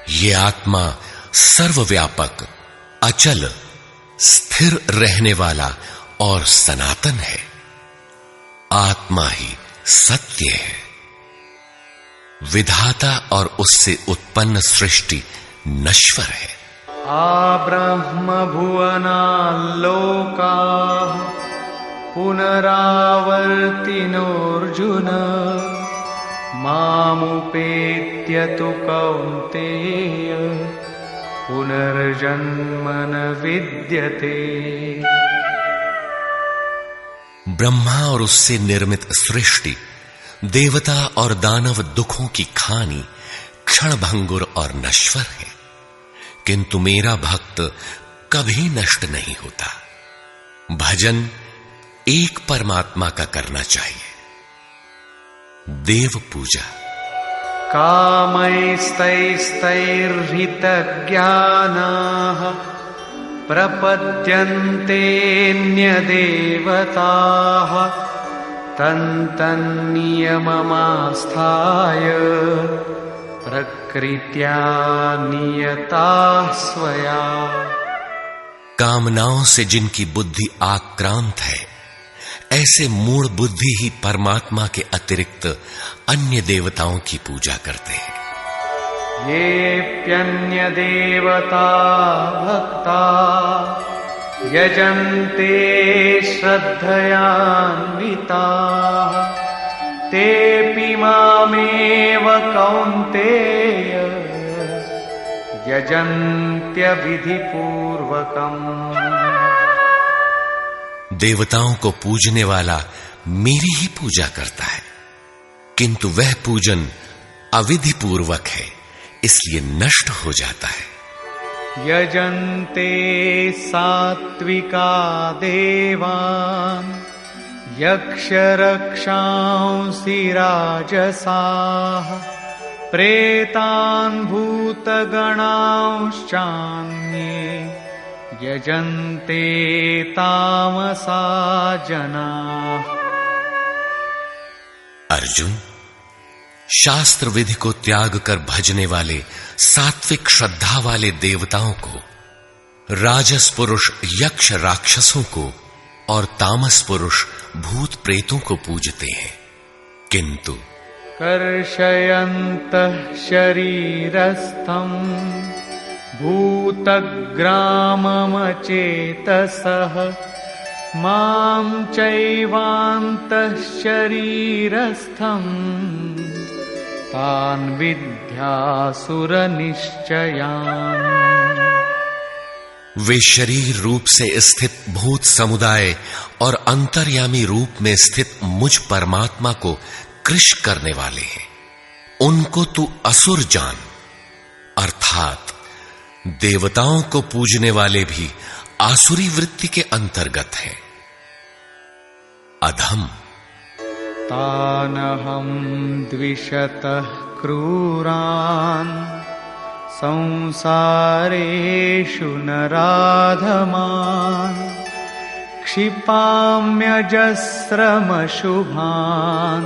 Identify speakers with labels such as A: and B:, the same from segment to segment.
A: ये आत्मा सर्वव्यापक, अचल, स्थिर रहने वाला और सनातन है। आत्मा ही सत्य है। विधाता और उससे उत्पन्न सृष्टि नश्वर है।
B: आब्रह्म भुवनाल्लोका पुनरावर्तिनोऽर्जुन मामुपेत्य तु कौन्तेय पुनर्जन्म न विद्यते।
A: ब्रह्मा और उससे निर्मित सृष्टि, देवता और दानव दुखों की खानी, क्षणभंगुर और नश्वर है, किंतु मेरा भक्त कभी नष्ट नहीं होता। भजन एक परमात्मा का करना चाहिए। देव पूजा।
B: कामैस्तैस्तैर्हितज्ञानाः प्रपद्यन्तेऽन्यदेवताः तन्तन्नियममास्थाय प्रकृत्या नियताः स्वया।
A: कामनाओं से जिनकी बुद्धि आक्रांत है, ऐसे मूढ़ बुद्धि ही परमात्मा के अतिरिक्त अन्य देवताओं की पूजा करते हैं।
B: येऽप्यन्य देवता भक्ता यजन्ते श्रद्धयान्विताः तेऽपि मामेव कौन्तेय यजन्त्यविधिपूर्वकम्।
A: देवताओं को पूजने वाला मेरी ही पूजा करता है, किंतु वह पूजन अविधि पूर्वक है, इसलिए नष्ट हो जाता है।
B: यजन्ते सात्विका देवान् यक्षरक्षांसि राजसाः प्रेतान् भूतगणांश्चान्ये यजन्ते तामसा जनाः।
A: अर्जुन, शास्त्र विधि को त्याग कर भजने वाले सात्विक श्रद्धा वाले देवताओं को, राजस पुरुष यक्ष राक्षसों को और तामस पुरुष भूत प्रेतों को पूजते हैं, किंतु
B: कर्षयन्तः शरीरस्थम् भूतग्राममचेतसः मां चैवान्तः शरीरस्थम् तान् विद्यासुरनिश्चयान्।
A: वे शरीर रूप से स्थित भूत समुदाय और अंतर्यामी रूप में स्थित मुझ परमात्मा को कृश करने वाले हैं। उनको तू असुर जान, अर्थात देवताओं को पूजने वाले भी आसुरी वृत्ति के अंतर्गत हैं। अधम।
B: तानहं द्विषतः क्रूरान् संसारेषु नराधमान् क्षिपाम्यजस्रमशुभान्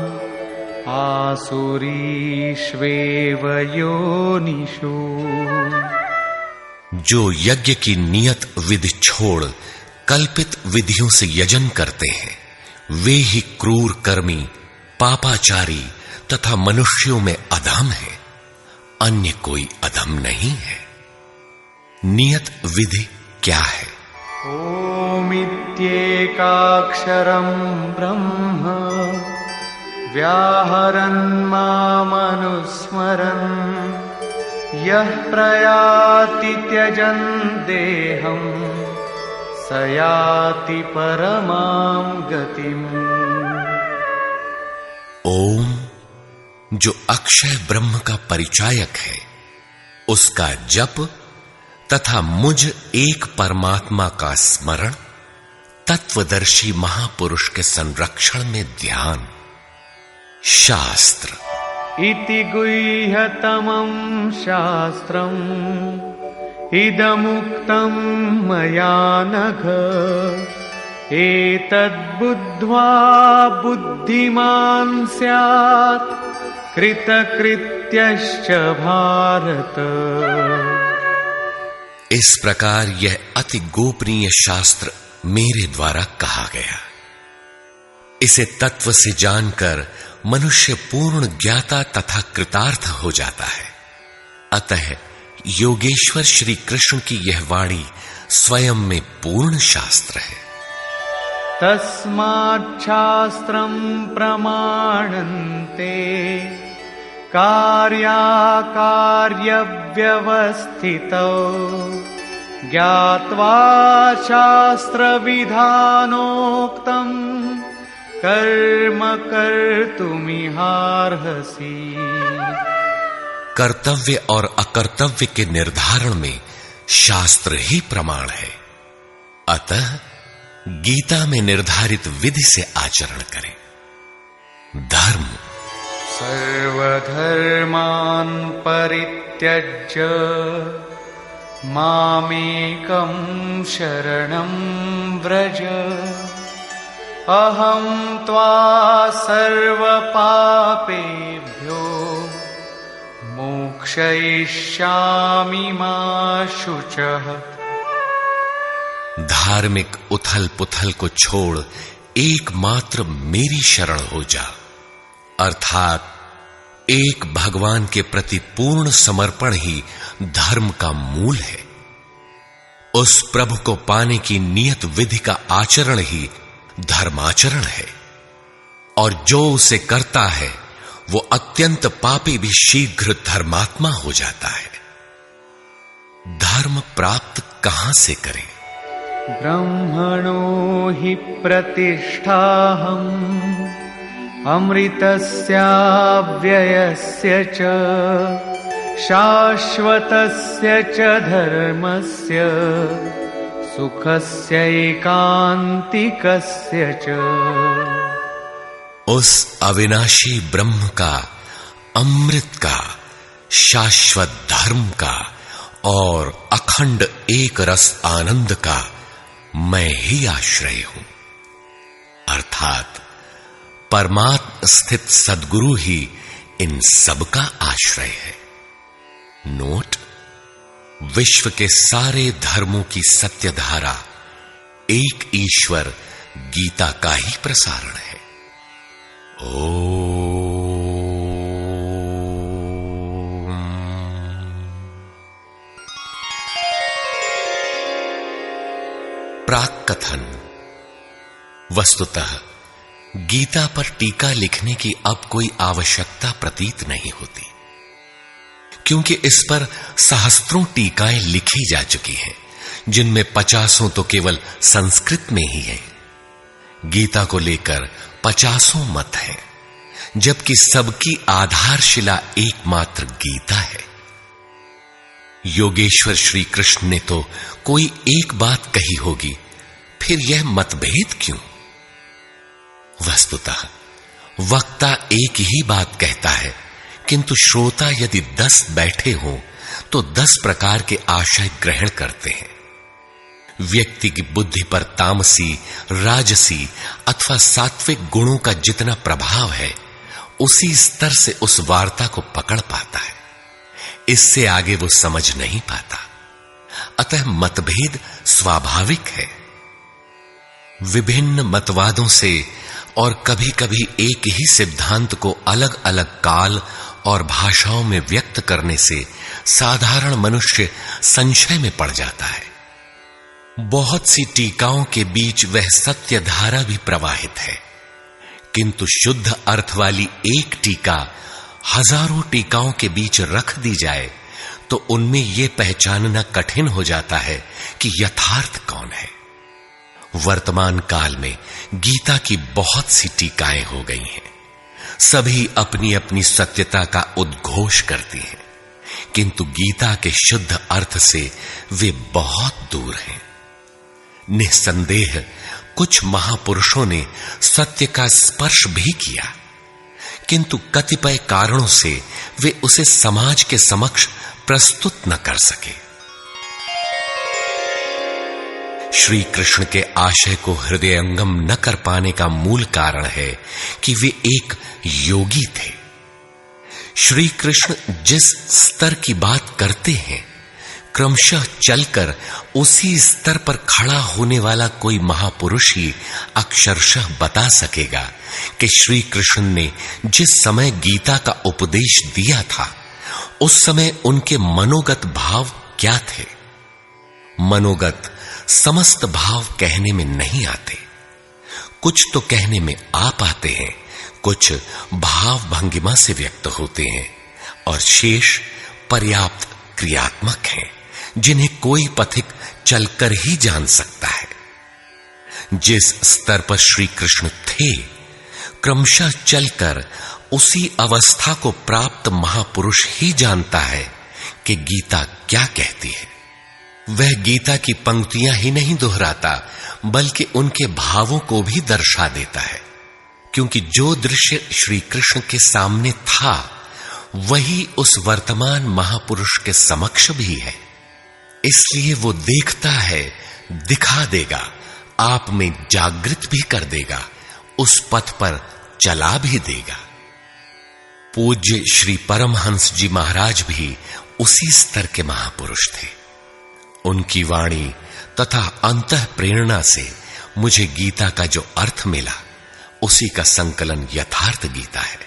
B: आसुरीष्वेव योनिषु।
A: जो यज्ञ की नियत विधि छोड़ कल्पित विधियों से यजन करते हैं, वे ही क्रूर कर्मी, पापाचारी तथा मनुष्यों में अधम है। अन्य कोई अधम नहीं है। नियत विधि क्या है?
B: ओमित्येकाक्षरं ब्रह्म व्याहरन् मामनुस्मरन् यः प्रयाति त्यजन् देहं स याति परमां गतिम्।
A: ओम, जो अक्षय ब्रह्म का परिचायक है, उसका जप तथा मुझ एक परमात्मा का स्मरण, तत्वदर्शी महापुरुष के संरक्षण में ध्यान। शास्त्र।
B: इति गुह्यतमं शास्त्रम् इदमुक्तं मया नघ एतद्बुद्ध्वा बुद्धिमान् स्यात् कृतकृत्यश्च भारत।
A: इस प्रकार यह अति गोपनीय शास्त्र मेरे द्वारा कहा गया। इसे तत्व से जानकर मनुष्य पूर्ण ज्ञाता तथा कृतार्थ हो जाता है। अतः योगेश्वर श्री कृष्ण की यह वाणी स्वयं में पूर्ण शास्त्र है।
B: तस्मात् शास्त्रं प्रमाणन्ते कार्याकार्यव्यवस्थितौ ज्ञात्वा शास्त्रविधानोक्तं कर्म कर्तुमिहार्हसि।
A: कर्तव्य और अकर्तव्य के निर्धारण में शास्त्र ही प्रमाण है। अतः गीता में निर्धारित विधि से आचरण करें। धर्म
B: सर्वधर्मान् परित्यज्य मामेकं शरणं व्रज। अहं त्वा सर्वपापेभ्यो मोक्षयिष्यामि मा शुचः।
A: धार्मिक उथल पुथल को छोड़ एकमात्र मेरी शरण हो जा, अर्थात एक भगवान के प्रति पूर्ण समर्पण ही धर्म का मूल है। उस प्रभु को पाने की नियत विधि का आचरण ही धर्माचरण है, और जो उसे करता है वो अत्यंत पापी भी शीघ्र धर्मात्मा हो जाता है। धर्म प्राप्त कहां से करें?
B: ब्रह्मणो हि प्रतिष्ठाहम् अमृतस्याव्ययस्य च शाश्वतस्य च धर्मस्य सुखस्यैकान्तिकस्य च।
A: उस अविनाशी ब्रह्म का, अमृत का, शाश्वत धर्म का और अखंड एक रस आनंद का मैं ही आश्रय हूं, अर्थात परमात्म स्थित सद्गुरु ही इन सब का आश्रय है। नोट: विश्व के सारे धर्मों की सत्य धारा एक ईश्वर गीता का ही प्रसारण है। प्राक कथन। वस्तुतः गीता पर टीका लिखने की अब कोई आवश्यकता प्रतीत नहीं होती, क्योंकि इस पर सहस्त्रों टीकाएं लिखी जा चुकी हैं, जिनमें 50 तो केवल संस्कृत में ही है। गीता को लेकर 50 मत हैं, जबकि सबकी आधारशिला एकमात्र गीता है। योगेश्वर श्री कृष्ण ने तो कोई एक बात कही होगी, फिर यह मतभेद क्यों? वस्तुतः वक्ता एक ही बात कहता है, किंतु श्रोता यदि 10 बैठे हों तो 10 प्रकार के आशय ग्रहण करते हैं। व्यक्ति की बुद्धि पर तामसी, राजसी अथवा सात्विक गुणों का जितना प्रभाव है, उसी स्तर से उस वार्ता को पकड़ पाता है। इससे आगे वो समझ नहीं पाता। अतः मतभेद स्वाभाविक है। विभिन्न मतवादों से और कभी कभी एक ही सिद्धांत को अलग अलग काल और भाषाओं में व्यक्त करने से साधारण मनुष्य संशय में पड़ जाता है। बहुत सी टीकाओं के बीच वह सत्य धारा भी प्रवाहित है, किंतु शुद्ध अर्थ वाली एक टीका हजारों टीकाओं के बीच रख दी जाए तो उनमें यह पहचानना कठिन हो जाता है कि यथार्थ कौन है। वर्तमान काल में गीता की बहुत सी टीकाएं हो गई हैं। सभी अपनी अपनी सत्यता का उद्घोष करती हैं, किंतु गीता के शुद्ध अर्थ से वे बहुत दूर हैं। निस्संदेह कुछ महापुरुषों ने सत्य का स्पर्श भी किया, किंतु कतिपय कारणों से वे उसे समाज के समक्ष प्रस्तुत न कर सके। श्री कृष्ण के आशय को हृदयंगम न कर पाने का मूल कारण है कि वे एक योगी थे। श्री कृष्ण जिस स्तर की बात करते हैं, क्रमशः चलकर उसी स्तर पर खड़ा होने वाला कोई महापुरुष ही अक्षरशः बता सकेगा कि श्री कृष्ण ने जिस समय गीता का उपदेश दिया था, उस समय उनके मनोगत भाव क्या थे। मनोगत समस्त भाव कहने में नहीं आते, कुछ तो कहने में आ पाते हैं, कुछ भाव भंगिमा से व्यक्त होते हैं और शेष पर्याप्त क्रियात्मक हैं, जिन्हें कोई पथिक चलकर ही जान सकता है। जिस स्तर पर श्री कृष्ण थे, क्रमशः चलकर उसी अवस्था को प्राप्त महापुरुष ही जानता है कि गीता क्या कहती है। वह गीता की पंक्तियां ही नहीं दोहराता, बल्कि उनके भावों को भी दर्शा देता है, क्योंकि जो दृश्य श्री कृष्ण के सामने था, वही उस वर्तमान महापुरुष के समक्ष भी है। इसलिए वो देखता है, दिखा देगा, आप में जागृत भी कर देगा, उस पथ पर चला भी देगा। पूज्य श्री परमहंस जी महाराज भी उसी स्तर के महापुरुष थे। उनकी वाणी तथा अंतः प्रेरणा से मुझे गीता का जो अर्थ मिला, उसी का संकलन यथार्थ गीता है।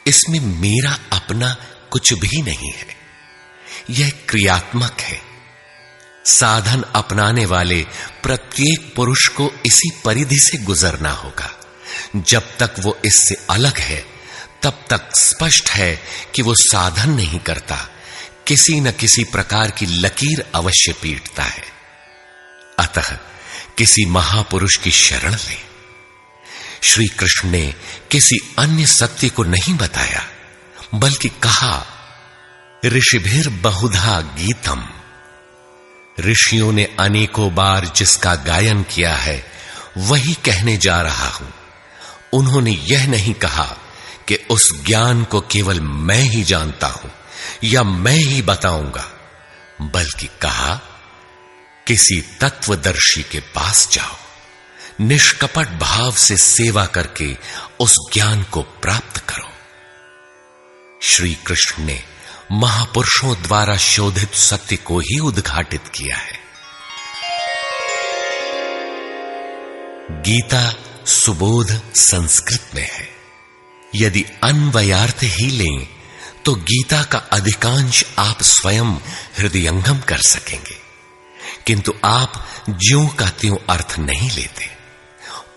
A: इसमें मेरा अपना कुछ भी नहीं है, यह क्रियात्मक है। साधन अपनाने वाले प्रत्येक पुरुष को इसी परिधि से गुजरना होगा। जब तक वो इससे अलग है, तब तक स्पष्ट है कि वो साधन नहीं करता, किसी न किसी प्रकार की लकीर अवश्य पीटता है। अतः किसी महापुरुष की शरण ले। श्री कृष्ण ने किसी अन्य सत्य को नहीं बताया, बल्कि कहा, ऋषिभिर बहुधा गीतम। ऋषियों ने अनेकों बार जिसका गायन किया है, वही कहने जा रहा हूं। उन्होंने यह नहीं कहा कि उस ज्ञान को केवल मैं ही जानता हूं या मैं ही बताऊंगा, बल्कि कहा, किसी तत्वदर्शी के पास जाओ, निष्कपट भाव से सेवा करके उस ज्ञान को प्राप्त करो। श्री कृष्ण ने महापुरुषों द्वारा शोधित सत्य को ही उद्घाटित किया है। गीता सुबोध संस्कृत में है। यदि अन्वयार्थ ही लें तो गीता का अधिकांश आप स्वयं हृदयंगम कर सकेंगे, किंतु आप ज्यों का त्यों अर्थ नहीं लेते।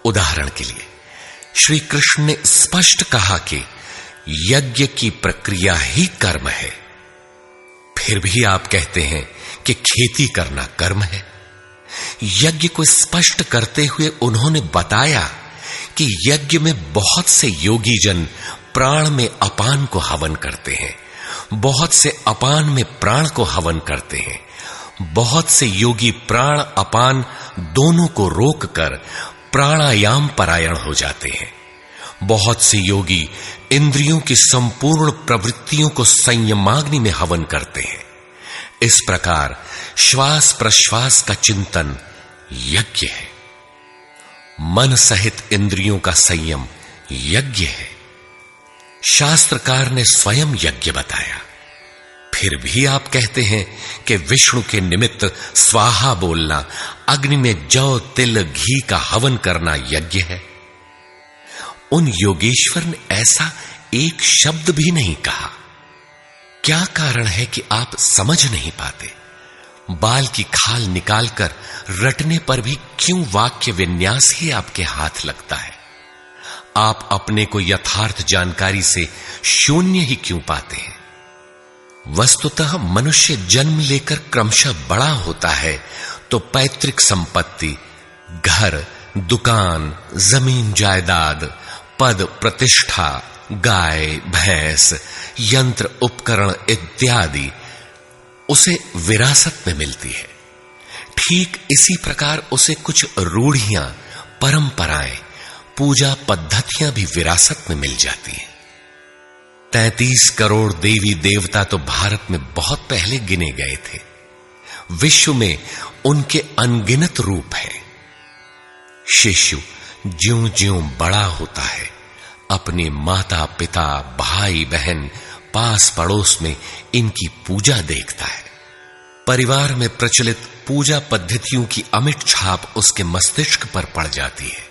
A: उदाहरण के लिए श्री कृष्ण ने स्पष्ट कहा कि यज्ञ की प्रक्रिया ही कर्म है, फिर भी आप कहते हैं कि खेती करना कर्म है। यज्ञ को स्पष्ट करते हुए उन्होंने बताया कि यज्ञ में बहुत से योगी जन प्राण में अपान को हवन करते हैं, बहुत से अपान में प्राण को हवन करते हैं, बहुत से योगी प्राण अपान दोनों को रोककर प्राणायाम परायण हो जाते हैं, बहुत से योगी इंद्रियों की संपूर्ण प्रवृत्तियों को संयमाग्नि में हवन करते हैं। इस प्रकार श्वास प्रश्वास का चिंतन यज्ञ है, मन सहित इंद्रियों का संयम यज्ञ है। शास्त्रकार ने स्वयं यज्ञ बताया, फिर भी आप कहते हैं कि विष्णु के निमित्त स्वाहा बोलना, अग्नि में जौ तिल घी का हवन करना यज्ञ है। उन योगेश्वर ने ऐसा एक शब्द भी नहीं कहा। क्या कारण है कि आप समझ नहीं पाते? बाल की खाल निकालकर रटने पर भी क्यों वाक्य विन्यास ही आपके हाथ लगता है? आप अपने को यथार्थ जानकारी से शून्य ही क्यों पाते हैं? वस्तुतः मनुष्य जन्म लेकर क्रमशः बड़ा होता है तो पैतृक संपत्ति, घर, दुकान, जमीन जायदाद, पद प्रतिष्ठा, गाय भैंस, यंत्र उपकरण इत्यादि उसे विरासत में मिलती है। ठीक इसी प्रकार उसे कुछ रूढ़ियां, परंपराएं, पूजा पद्धतियां भी विरासत में मिल जाती हैं। 33 करोड़ देवी देवता तो भारत में बहुत पहले गिने गए थे। विश्व में उनके अनगिनत रूप हैं। शिशु ज्यों ज्यों बड़ा होता है, अपने माता पिता, भाई बहन, पास पड़ोस में इनकी पूजा देखता है। परिवार में प्रचलित पूजा पद्धतियों की अमिट छाप उसके मस्तिष्क पर पड़ जाती है।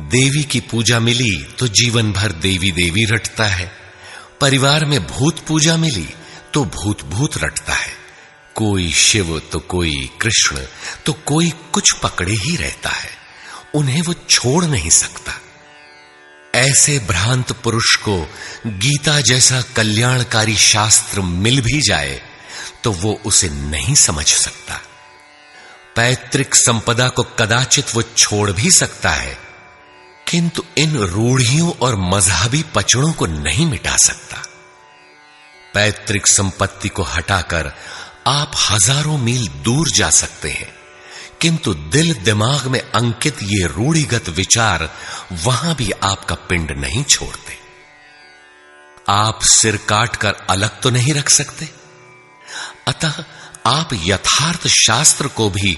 A: देवी की पूजा मिली तो जीवन भर देवी देवी रटता है। परिवार में भूत पूजा मिली तो भूत भूत रटता है। कोई शिव तो कोई कृष्ण तो कोई कुछ पकड़े ही रहता है। उन्हें वो छोड़ नहीं सकता। ऐसे भ्रांत पुरुष को गीता जैसा कल्याणकारी शास्त्र मिल भी जाए तो वो उसे नहीं समझ सकता। पैतृक संपदा को कदाचित वो छोड़ भी सकता है, किंतु इन रूढ़ियों और मजहबी पचड़ों को नहीं मिटा सकता। पैतृक संपत्ति को हटाकर आप हजारों मील दूर जा सकते हैं, किंतु दिल दिमाग में अंकित ये रूढ़िगत विचार वहां भी आपका पिंड नहीं छोड़ते। आप सिर काटकर अलग तो नहीं रख सकते, अतः आप यथार्थ शास्त्र को भी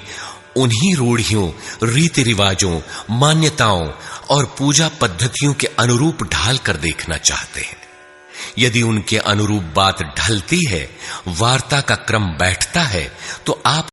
A: उन्हीं रूढ़ियों, रीति रिवाजों, मान्यताओं और पूजा पद्धतियों के अनुरूप ढाल कर देखना चाहते हैं। यदि उनके अनुरूप बात ढलती है, वार्ता का क्रम बैठता है, तो आप